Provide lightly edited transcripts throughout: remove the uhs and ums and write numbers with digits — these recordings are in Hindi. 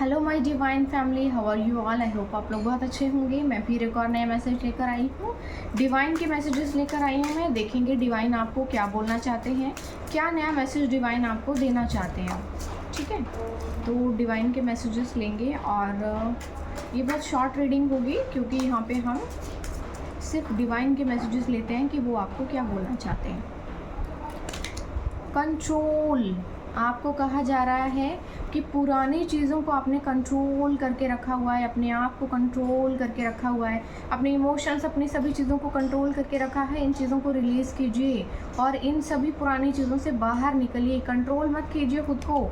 Hello my divine family, how are you all. I hope आप लोग बहुत अच्छे होंगे। मैं फिर एक और नया मैसेज लेकर आई हूँ। डिवाइन के मैसेजेस लेकर आई हूँ मैं। देखेंगे डिवाइन आपको क्या बोलना चाहते हैं, क्या नया मैसेज डिवाइन आपको देना चाहते हैं। ठीक है, तो डिवाइन के मैसेजेस लेंगे और ये बहुत शॉर्ट रीडिंग होगी क्योंकि यहाँ पे हम सिर्फ डिवाइन के मैसेजेस लेते हैं कि वो आपको क्या बोलना चाहते हैं। कंट्रोल, आपको कहा जा रहा है कि पुरानी चीज़ों को आपने कंट्रोल करके रखा हुआ है, अपने आप को कंट्रोल करके रखा हुआ है, अपने इमोशंस, अपनी सभी चीज़ों को कंट्रोल करके रखा है। इन चीज़ों को रिलीज़ कीजिए और इन सभी पुरानी चीज़ों से बाहर निकलिए। कंट्रोल मत कीजिए खुद को,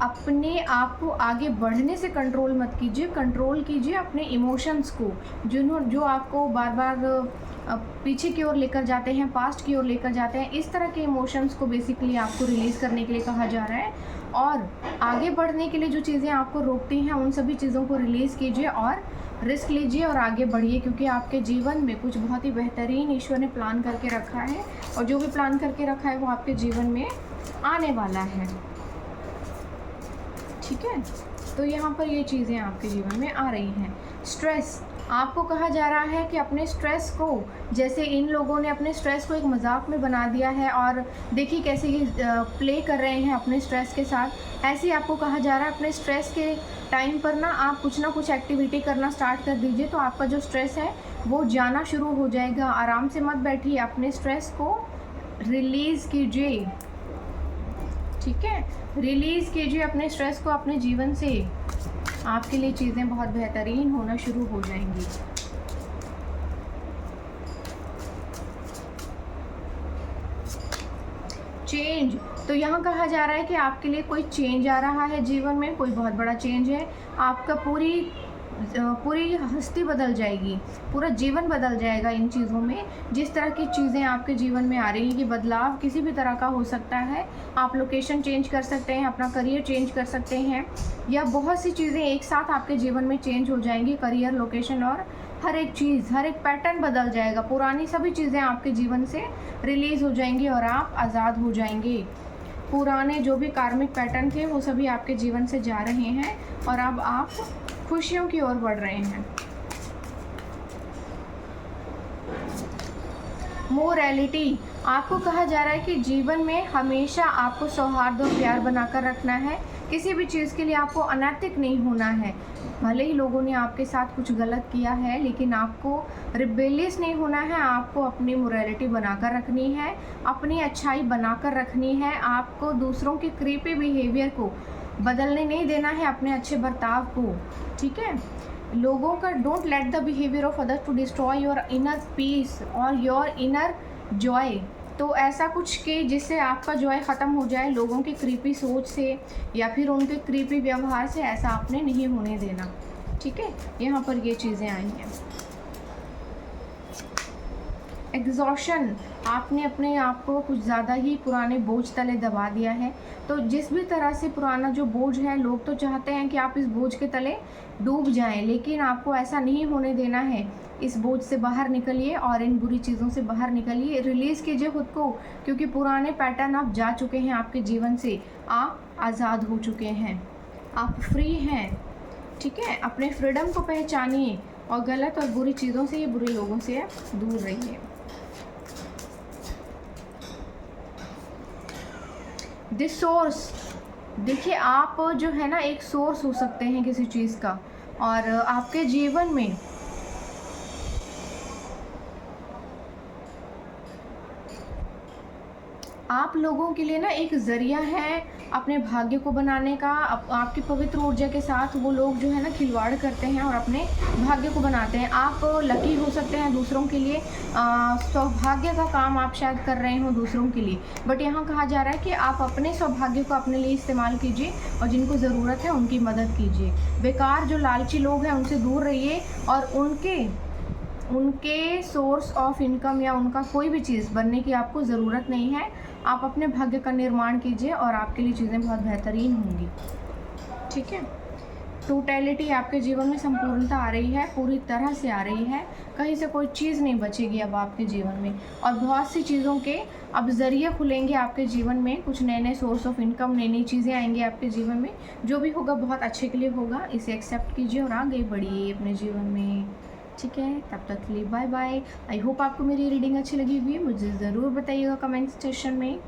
अपने आप को आगे बढ़ने से कंट्रोल मत कीजिए, कंट्रोल कीजिए अपने इमोशंस को जो आपको बार बार पीछे की ओर लेकर जाते हैं, पास्ट की ओर लेकर जाते हैं। इस तरह के इमोशंस को बेसिकली आपको रिलीज़ करने के लिए कहा जा रहा है और आगे बढ़ने के लिए जो चीज़ें आपको रोकती हैं उन सभी चीज़ों को रिलीज़ कीजिए और रिस्क लीजिए और आगे बढ़िए, क्योंकि आपके जीवन में कुछ बहुत ही बेहतरीन ईश्वर ने प्लान करके रखा है और जो भी प्लान करके रखा है वो आपके जीवन में आने वाला है। ठीक है, तो यहाँ पर ये चीज़ें आपके जीवन में आ रही हैं। स्ट्रेस, आपको कहा जा रहा है कि अपने स्ट्रेस को, जैसे इन लोगों ने अपने स्ट्रेस को एक मजाक में बना दिया है और देखिए कैसे ये प्ले कर रहे हैं अपने स्ट्रेस के साथ, ऐसे ही आपको कहा जा रहा है अपने स्ट्रेस के टाइम पर ना कुछ एक्टिविटी करना स्टार्ट कर दीजिए, तो आपका जो स्ट्रेस है वो जाना शुरू हो जाएगा। आराम से मत बैठिए, अपने स्ट्रेस को रिलीज़ कीजिए। ठीक है, रिलीज़ कीजिए अपने स्ट्रेस को अपने जीवन से, आपके लिए चीज़ें बहुत बेहतरीन होना शुरू हो जाएंगी। चेंज, तो यहाँ कहा जा रहा है कि आपके लिए कोई चेंज आ रहा है जीवन में, कोई बहुत बड़ा चेंज है। आपका पूरी हस्ती बदल जाएगी, पूरा जीवन बदल जाएगा इन चीज़ों में। जिस तरह की चीज़ें आपके जीवन में आ रही हैं, कि बदलाव किसी भी तरह का हो सकता है। आप लोकेशन चेंज कर सकते हैं, अपना करियर चेंज कर सकते हैं, या बहुत सी चीज़ें एक साथ आपके जीवन में चेंज हो जाएंगी। करियर, लोकेशन और हर एक चीज़, हर एक पैटर्न बदल जाएगा। पुरानी सभी चीज़ें आपके जीवन से रिलीज़ हो जाएंगी और आप आज़ाद हो जाएंगे। पुराने जो भी कार्मिक पैटर्न थे वो सभी आपके जीवन से जा रहे हैं और अब आप खुशियों की ओर बढ़ रहे हैं। मोरालिटी, आपको कहा जा रहा है कि जीवन में हमेशा आपको सौहार्द और प्यार बनाकर रखना है। किसी भी चीज़ के लिए आपको अनैतिक नहीं होना है। भले ही लोगों ने आपके साथ कुछ गलत किया है, लेकिन आपको रिबेलियस नहीं होना है। आपको अपनी मोरालिटी बनाकर रखनी है, अपनी अच्छाई बनाकर रखनी है। आपको दूसरों के क्रीपी बिहेवियर को बदलने नहीं देना है, अपने अच्छे बर्ताव को। ठीक है, लोगों का don't let the behaviour of others to destroy your inner peace और योर इनर जॉय। तो ऐसा कुछ कि जिससे आपका जॉय ख़त्म हो जाए, लोगों की क्रीपी सोच से या फिर उनके क्रीपी व्यवहार से, ऐसा आपने नहीं होने देना। ठीक है, यहाँ पर ये चीज़ें आई हैं। एग्जॉशन, आपने अपने आप को कुछ ज़्यादा ही पुराने बोझ तले दबा दिया है। तो जिस भी तरह से पुराना जो बोझ है, लोग तो चाहते हैं कि आप इस बोझ के तले डूब जाएं, लेकिन आपको ऐसा नहीं होने देना है। इस बोझ से बाहर निकलिए और इन बुरी चीज़ों से बाहर निकलिए। रिलीज़ कीजिए खुद को, क्योंकि पुराने पैटर्न अब जा चुके हैं आपके जीवन से। आप आज़ाद हो चुके हैं, आप फ्री हैं। ठीक है, अपने फ्रीडम को पहचानिए और गलत और बुरी चीज़ों से, ये बुरे लोगों से दूर रहिए। दिस सोर्स, देखिए आप जो है ना एक सोर्स हो सकते हैं किसी चीज़ का, और आपके जीवन में आप लोगों के लिए ना एक ज़रिया है अपने भाग्य को बनाने का। आपकी पवित्र ऊर्जा के साथ वो लोग जो है ना खिलवाड़ करते हैं और अपने भाग्य को बनाते हैं। आप लकी हो सकते हैं दूसरों के लिए, सौभाग्य का काम आप शायद कर रहे हो दूसरों के लिए, बट यहाँ कहा जा रहा है कि आप अपने सौभाग्य को अपने लिए इस्तेमाल कीजिए और जिनको ज़रूरत है उनकी मदद कीजिए। बेकार जो लालची लोग हैं उनसे दूर रहिए और उनके सोर्स ऑफ इनकम या उनका कोई भी चीज़ बनने की आपको ज़रूरत नहीं है। आप अपने भाग्य का निर्माण कीजिए और आपके लिए चीज़ें बहुत बेहतरीन होंगी। ठीक है, टोटलिटी आपके जीवन में संपूर्णता आ रही है, पूरी तरह से आ रही है। कहीं से कोई चीज़ नहीं बचेगी अब आपके जीवन में, और बहुत सी चीज़ों के अब ज़रिए खुलेंगे आपके जीवन में। कुछ नए-नए सोर्स ऑफ इनकम, नई-नई चीज़ें आएँगी आपके जीवन में। जो भी होगा बहुत अच्छे के लिए होगा, इसे एक्सेप्ट कीजिए और आगे बढ़िए अपने जीवन में। ठीक है, तब तक के लिए बाय बाय। आई होप आपको मेरी रीडिंग अच्छी लगी हुई है। मुझे ज़रूर बताइएगा कमेंट सेक्शन में।